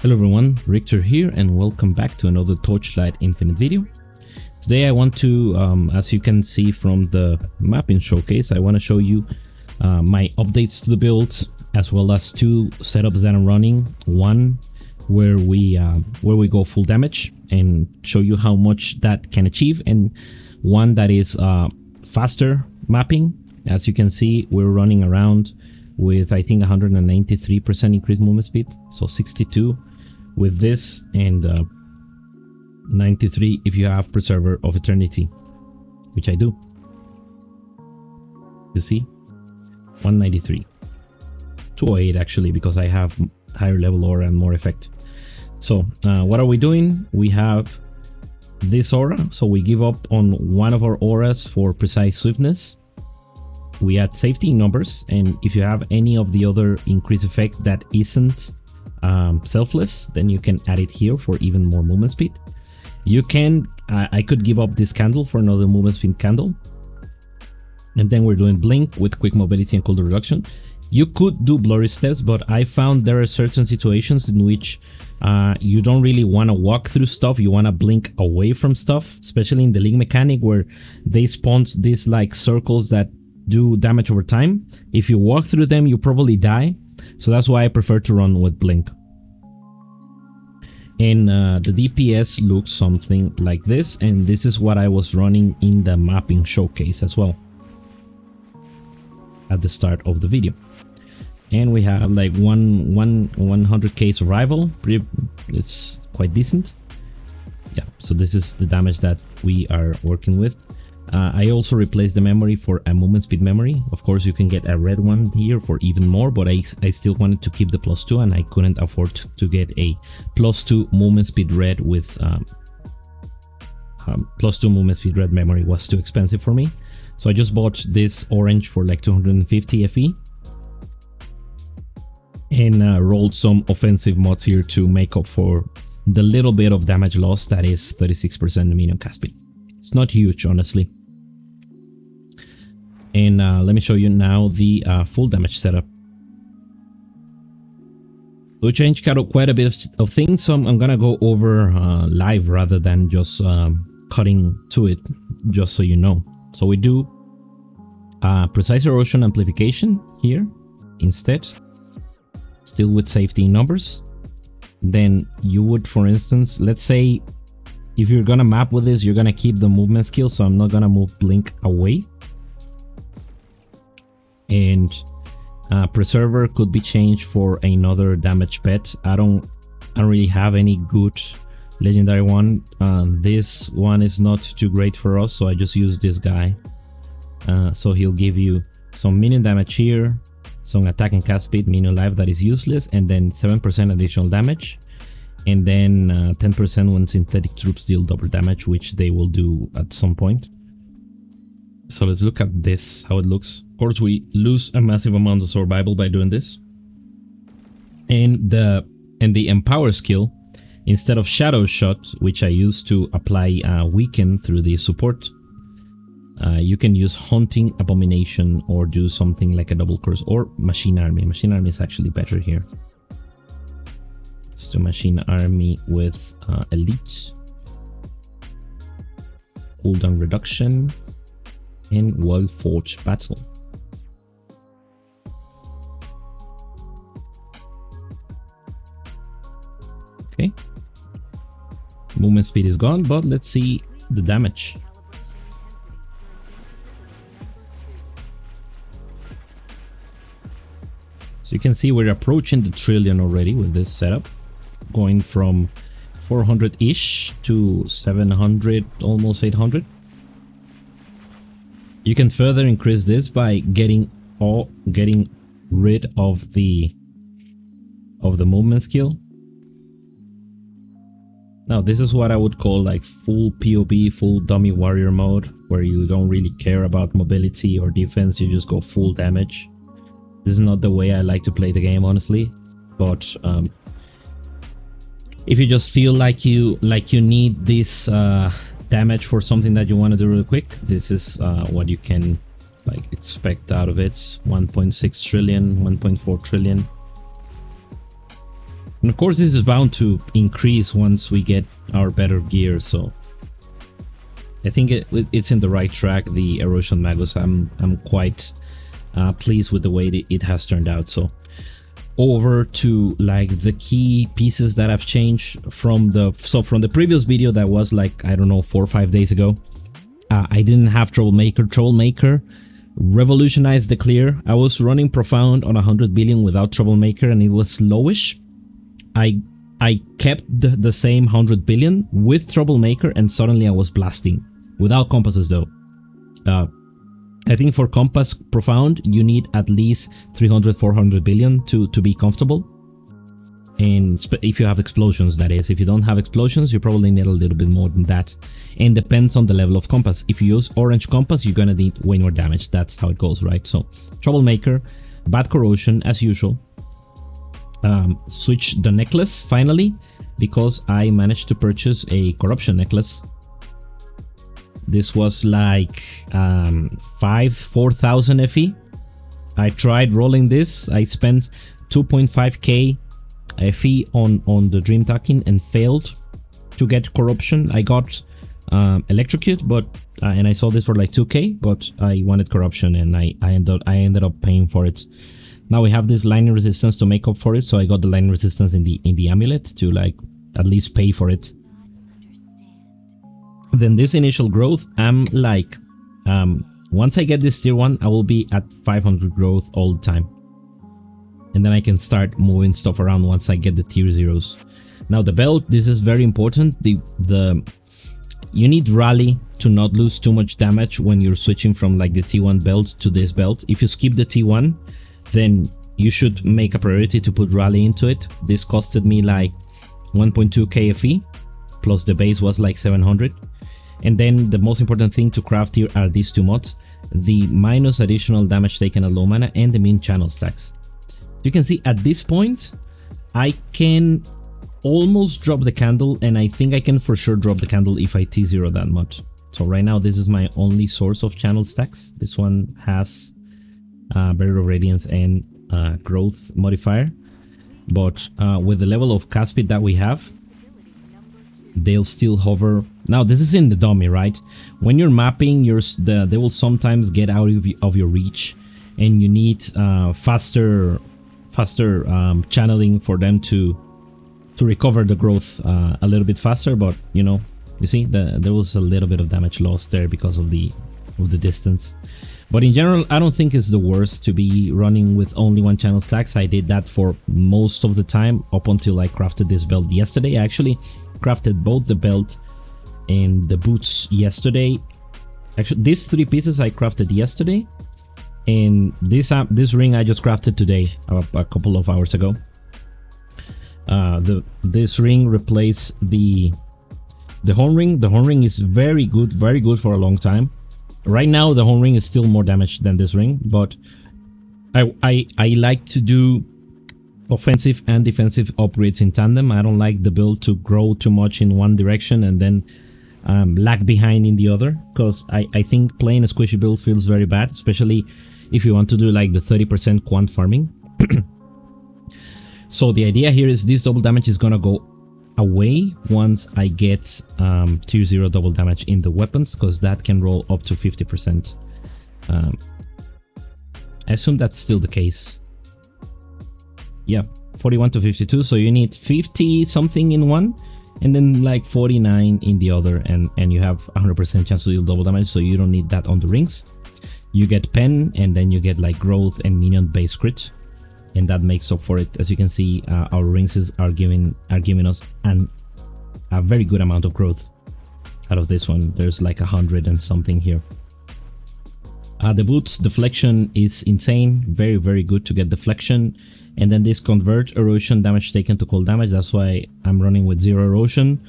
Hello everyone, Richter here and welcome back to another Torchlight Infinite video. Today I want to, as you can see from the mapping showcase, I want to show you my updates to the build, as well as two setups that I'm running. One where we go full damage and show you how much that can achieve, and one that is faster mapping. As you can see, we're running around with I think 193% increased movement speed, so 62 with this, and 93 if you have Preserver of Eternity, which I do. You see, 193, 208 actually, because I have higher level aura and more effect. So what are we doing? We have this aura, so we give up on one of our auras for precise swiftness. We add safety in numbers, and if you have any of the other increase effect that isn't selfless, then you can add it here for even more movement speed. You can I could give up this candle for another movement speed candle, and then we're doing blink with quick mobility and cooldown reduction. You could do blurry steps, but I found there are certain situations in which you don't really want to walk through stuff. You want to blink away from stuff, especially in the link mechanic where they spawn these like circles that do damage over time. If you walk through them, you probably die. So that's why I prefer to run with blink. And the DPS looks something like this, and this is what I was running in the mapping showcase as well at the start of the video. And we have like 100k survival. It's quite decent. Yeah, so this is the damage that we are working with. I also replaced the memory for a movement speed memory. Of course, you can get a red one here for even more, but I still wanted to keep the +2, and I couldn't afford to get a +2 movement speed red with +2 movement speed red memory. Was too expensive for me. So I just bought this orange for like 250 FE and rolled some offensive mods here to make up for the little bit of damage loss that is 36% minion cast speed. It's not huge, honestly. And let me show you now the full damage setup. We changed quite a bit of things, so I'm gonna go over live rather than just cutting to it, just so you know. So we do precise erosion amplification here instead, still with safety in numbers. Then you would, for instance, let's say if you're gonna map with this, you're gonna keep the movement skill, so I'm not gonna move blink away. And Preserver could be changed for another damage pet. I don't really have any good legendary one. This one is not too great for us, so I just use this guy. So he'll give you some minion damage here, some attack and cast speed, minion life that is useless, and then 7% additional damage. And then 10% when synthetic troops deal double damage, which they will do at some point. So let's look at this, how it looks. Of course, we lose a massive amount of survival by doing this. And the Empower skill, instead of Shadow Shot, which I used to apply Weaken through the support, you can use Haunting Abomination or do something like a double curse, or Machine Army. Machine Army is actually better here. So Machine Army with Elite, cooldown reduction, and Well-Forged Battle. Okay, movement speed is gone, but let's see the damage. So you can see we're approaching the trillion already with this setup, going from 400-ish to 700, almost 800. You can further increase this by getting rid of the movement skill. Now this is what I would call like full POB, full dummy warrior mode, where you don't really care about mobility or defense, you just go full damage. This is not the way I like to play the game, honestly, but if you just feel like you need this damage for something that you want to do really quick, this is what you can like expect out of it. 1.6 trillion, 1.4 trillion. And of course, this is bound to increase once we get our better gear, so I think it's in the right track, the Erosion Magus. I'm quite pleased with the way it has turned out. So over to like the key pieces that have changed from the previous video that was like, I don't know, 4 or 5 days ago. I didn't have Troublemaker. Troublemaker revolutionized the clear. I was running Profound on 100 billion without Troublemaker and it was slowish. I kept the same 100 billion with Troublemaker and suddenly I was blasting. Without compasses though. I think for compass Profound you need at least 300-400 billion to be comfortable. And if you have explosions, that is. If you don't have explosions, you probably need a little bit more than that. And depends on the level of compass. If you use orange compass, you're gonna need way more damage. That's how it goes, right? So Troublemaker, bad corrosion as usual. Switch the necklace finally because I managed to purchase a corruption necklace. This was like 4,000 FE. I tried rolling this. I spent 2.5k FE on the Dream Talking and failed to get corruption. I got electrocute, but and I sold this for like 2k, but I wanted corruption and I ended up paying for it. Now we have this lightning resistance to make up for it, so I got the lightning resistance in the amulet to like at least pay for it. Then this initial growth, I'm like, once I get this tier 1, I will be at 500 growth all the time. And then I can start moving stuff around once I get the tier 0s. Now the belt, this is very important. You need rally to not lose too much damage when you're switching from like the T1 belt to this belt. If you skip the T1, then you should make a priority to put rally into it. This costed me like 1.2k FE, plus the base was like 700. And then the most important thing to craft here are these two mods, the minus additional damage taken at low mana and the min channel stacks. You can see at this point, I can almost drop the candle, and I think I can for sure drop the candle if I T0 that much. So right now, this is my only source of channel stacks. This one has Barrier of Radiance and growth modifier. But with the level of cast speed that we have, they'll still hover. Now this is in the dummy, right? When you're mapping, they will sometimes get out of your reach, and you need faster channeling for them to recover the growth a little bit faster. But you know, you see there was a little bit of damage lost there because of the distance. But in general, I don't think it's the worst to be running with only one channel stacks. I did that for most of the time up until I crafted this belt yesterday. I actually crafted both the belt and the boots yesterday. Actually, these 3 pieces I crafted yesterday, and this ring I just crafted today, a couple of hours ago. This ring replaced the horn ring. The horn ring is very good for a long time. Right now the horn ring is still more damage than this ring, but I like to do offensive and defensive upgrades in tandem. I don't like the build to grow too much in one direction and then lag behind in the other, because I think playing a squishy build feels very bad, especially if you want to do like the 30% quant farming. So the idea here is this double damage is gonna go away once I get tier 0 double damage in the weapons, because that can roll up to 50%. I assume that's still the case. Yeah, 41 to 52, so you need 50 something in one and then like 49 in the other, and you have 100% chance to deal double damage, so you don't need that on the rings. You get pen, and then you get like growth and minion base crit, and that makes up for it. As you can see, our rings are giving us a very good amount of growth out of this one. There's like 100 and something here. The boots deflection is insane, very good to get deflection. And then this convert erosion damage taken to cold damage. That's why I'm running with 0 erosion.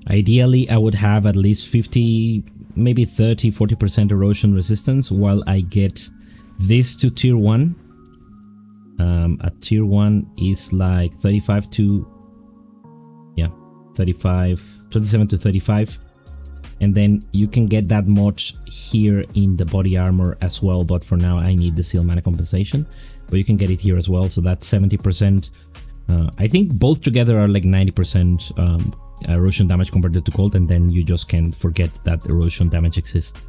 Ideally I would have at least 50, maybe 30-40% erosion resistance while I get this to tier 1. At tier 1 is like 35 to 27 to 35, and then you can get that much here in the body armor as well, but for now I need the seal mana compensation, but you can get it here as well. So that's 70% I think both together are like 90% erosion damage converted to gold, and then you just can forget that erosion damage exists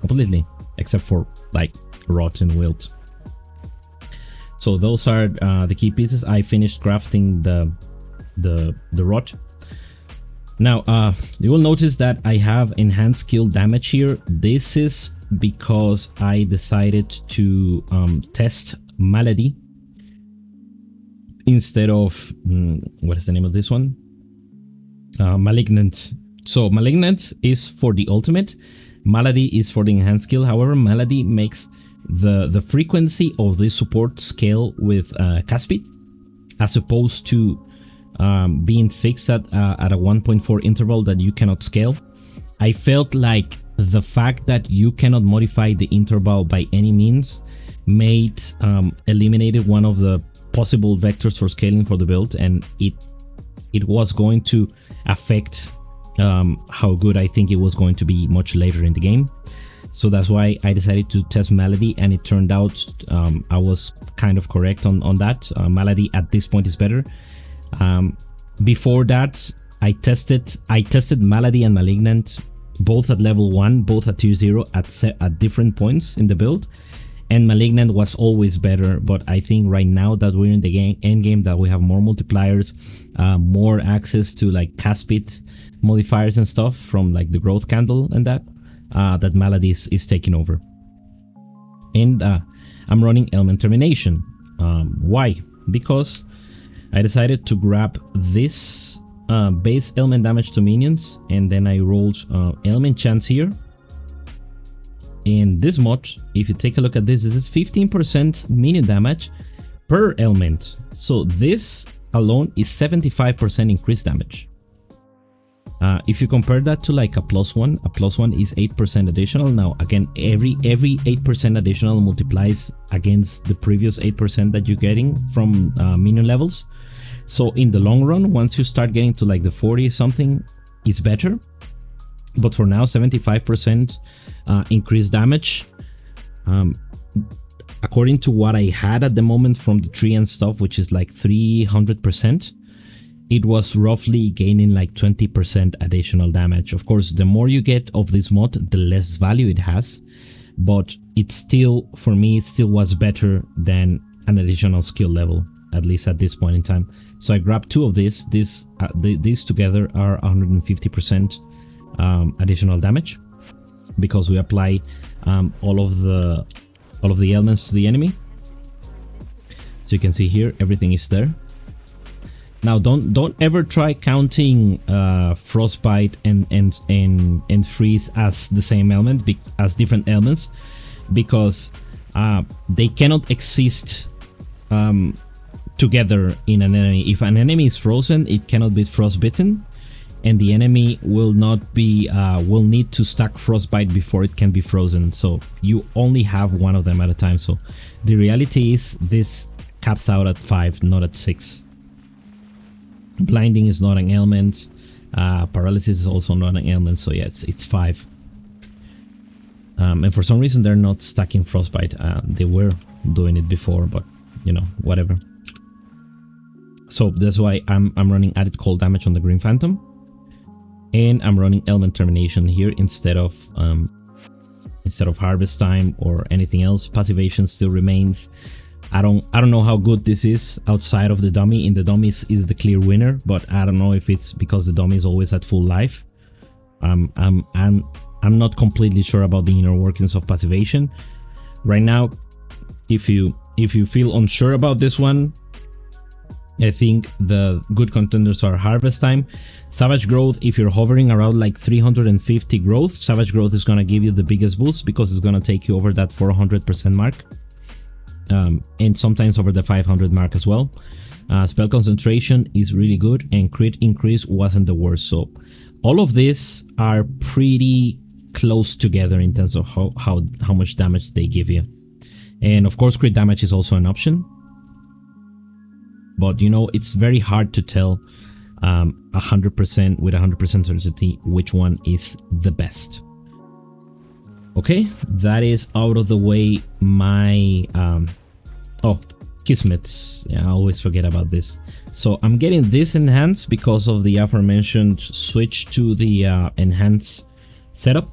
completely, except for like rot and wilt. So those are the key pieces. I finished crafting the rot. Now you will notice that I have enhanced skill damage here. This is because I decided to test Malady instead of what is the name of this one? Malignant. So Malignant is for the ultimate, Malady is for the enhanced skill. However, Malady makes the frequency of the support scale with cast speed, as opposed to being fixed at a 1.4 interval that you cannot scale. I felt like the fact that you cannot modify the interval by any means eliminated one of the possible vectors for scaling for the build, and it was going to affect how good I think it was going to be much later in the game. So that's why I decided to test Malady, and it turned out I was kind of correct on that. Malady at this point is better. Before that, I tested Malady and Malignant both at level 1, both at tier 0 at different points in the build, and Malignant was always better. But I think right now that we're in the end game, that we have more multipliers, more access to like cast speed modifiers and stuff from like the growth candle and that Malady is taking over. And I'm running Element Termination. Why? Because I decided to grab this base element damage to minions, and then I rolled element chance here. In this mod, if you take a look at this is 15% minion damage per element. So this alone is 75% increased damage. If you compare that to like a +1 is 8% additional. Now again, every 8% additional multiplies against the previous 8% that you're getting from minion levels. So in the long run, once you start getting to like the 40 something, it's better. But for now, 75% increased damage. According to what I had at the moment from the tree and stuff, which is like 300%, it was roughly gaining like 20% additional damage. Of course, the more you get of this mod, the less value it has. But it still, for me, it still was better than an additional skill level, at least at this point in time. So I grabbed 2 of these. These together are 150% additional damage, because we apply all of the elements to the enemy. So you can see here, everything is there. Now don't ever try counting frostbite and freeze as the same element, as different elements, because they cannot exist together in an enemy. If an enemy is frozen, it cannot be frostbitten, and the enemy will not be will need to stack frostbite before it can be frozen. So you only have one of them at a time. So the reality is this caps out at 5, not at 6. Blinding is not an ailment. Paralysis is also not an ailment. So yeah, it's 5. And for some reason they're not stacking frostbite. They were doing it before, but you know, whatever. So that's why I'm running added cold damage on the Green Phantom, and I'm running Element Termination here instead of Harvest Time or anything else. Passivation still remains. I don't know how good this is outside of the dummy. In the dummies is the clear winner, but I don't know if it's because the dummy is always at full life. I'm not completely sure about the inner workings of passivation right now. If you feel unsure about this one, I think the good contenders are Harvest Time, Savage Growth. If you're hovering around like 350 growth, Savage Growth is gonna give you the biggest boost because it's gonna take you over that 400% mark, and sometimes over the 500 mark as well. Spell Concentration is really good, and Crit Increase wasn't the worst. So all of these are pretty close together in terms of how much damage they give you. And of course, crit damage is also an option. But you know, it's very hard to tell 100% with 100% certainty which one is the best. Okay, that is out of the way. My oh, Kismets. Yeah, I always forget about this. So I'm getting this enhanced because of the aforementioned switch to the enhanced setup.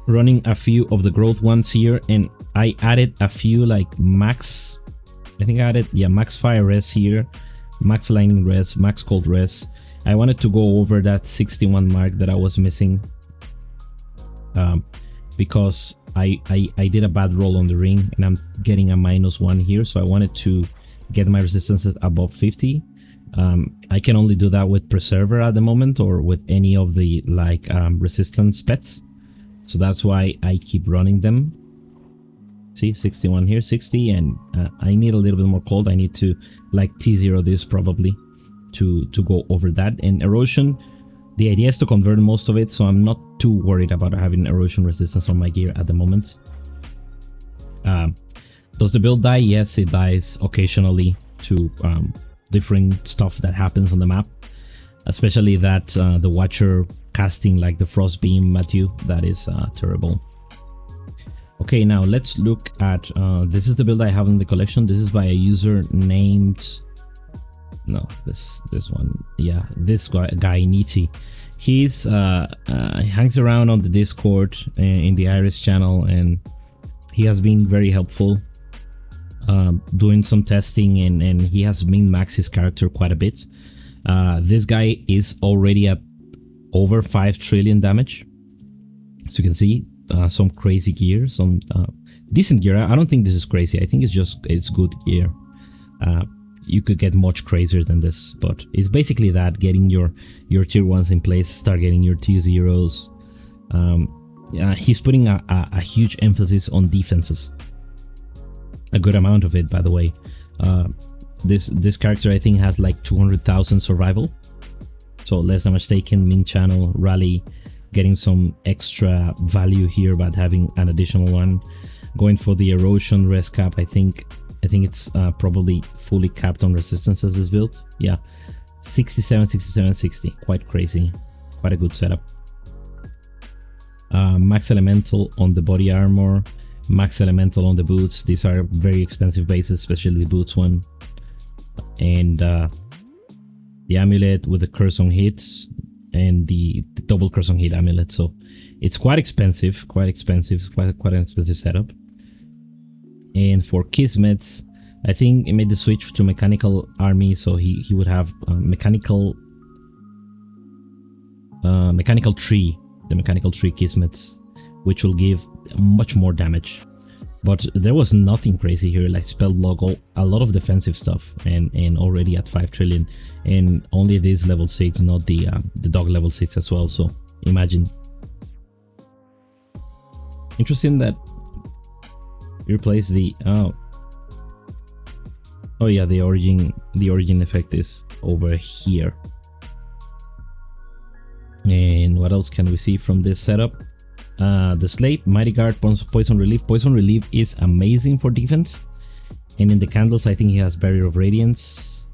Running a few of the growth ones here, and I added a few like max. I think I added, yeah, max fire res here, max lightning res, max cold res. I wanted to go over that 61 mark that I was missing because I did a bad roll on the ring and I'm getting a -1 here, so I wanted to get my resistances above 50. I can only do that with Preserver at the moment or with any of the like resistance pets, so that's why I keep running them. See, 61 here, 60, and I need a little bit more cold. I need to like T0 this probably to go over that. And Erosion, the idea is to convert most of it, so I'm not too worried about having Erosion resistance on my gear at the moment. Does the build die? Yes, it dies occasionally to different stuff that happens on the map, especially that the Watcher casting like the Frost Beam at you. That is terrible. Okay, now let's look at this is the build I have in the collection. This is by a user named, no, this one, yeah, this guy Nitty. He's he hangs around on the Discord in the Iris channel, and he has been very helpful doing some testing, and he has min-maxed his character quite a bit. This guy is already at over 5 trillion damage, as you can see. Some crazy gear, some decent gear. I don't think this is crazy. I think it's good gear. You could get much crazier than this, but it's basically that, getting your tier 1s in place, start getting your tier 0s. He's putting a huge emphasis on defenses, a good amount of it, by the way. This character I think has like 200,000 survival, so less damage taken, min channel, rally, getting some extra value here by having an additional one. Going for the Erosion res cap, I think it's probably fully capped on resistances this build. Yeah, 67, 67, 60, quite crazy, quite a good setup. Max elemental on the body armor, max elemental on the boots. These are very expensive bases, especially the boots one. And the amulet with the curse on hits, and the double curse on hit amulet. So it's quite expensive, quite an expensive setup. And for Kismets, I think it made the switch to mechanical army, so he would have mechanical tree, the mechanical tree Kismets, which will give much more damage. But there was nothing crazy here, like spell block, a lot of defensive stuff, and already at 5 trillion, and only this level 6, not the dog level 6 as well. So imagine. Interesting that you replace the oh yeah, the origin effect is over here. And what else can we see from this setup? The Slate, Mighty Guard, Poison Relief. Poison Relief is amazing for defense. And in the candles, I think he has Barrier of Radiance.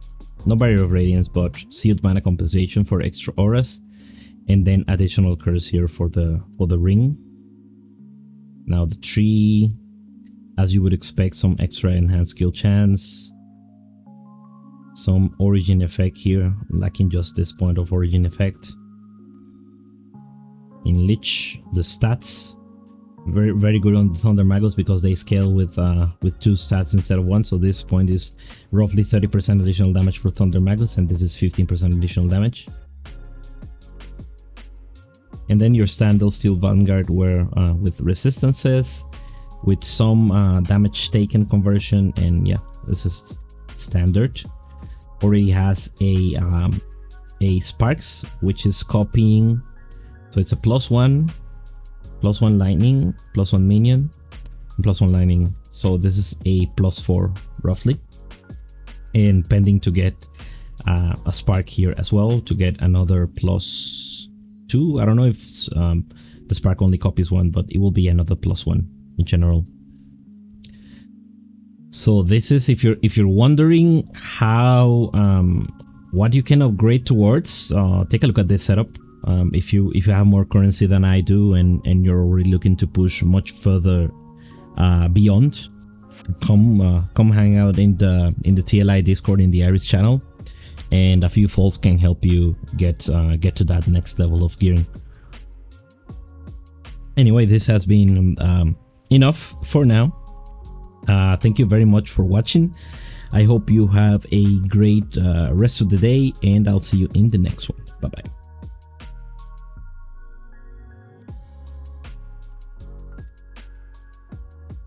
No Barrier of Radiance, but Sealed Mana Compensation for extra auras. And then additional curse here for the ring. Now the tree, as you would expect, some extra enhanced skill chance. Some origin effect here, lacking just this point of origin effect. In Lich, the stats very good on the Thunder Magus because they scale with 2 stats instead of 1. So this point is roughly 30% additional damage for Thunder Magus, and this is 15% additional damage. And then your Standal Steel Vanguard, where with resistances, with some damage taken conversion, and yeah, this is standard. Already has a Sparks, which is copying. So it's a +1 lightning, +1 minion, and +1 lightning. So this is a +4 roughly. And pending to get a spark here as well to get another +2. I don't know if the spark only copies 1, but it will be another +1 in general. So this is, if you're wondering how what you can upgrade towards, take a look at this setup. If you have more currency than I do, and you're already looking to push much further beyond, come hang out in the TLI Discord, in the Iris channel, and a few folks can help you get to that next level of gearing. Anyway, this has been enough for now. Thank you very much for watching. I hope you have a great rest of the day, and I'll see you in the next one. Bye bye.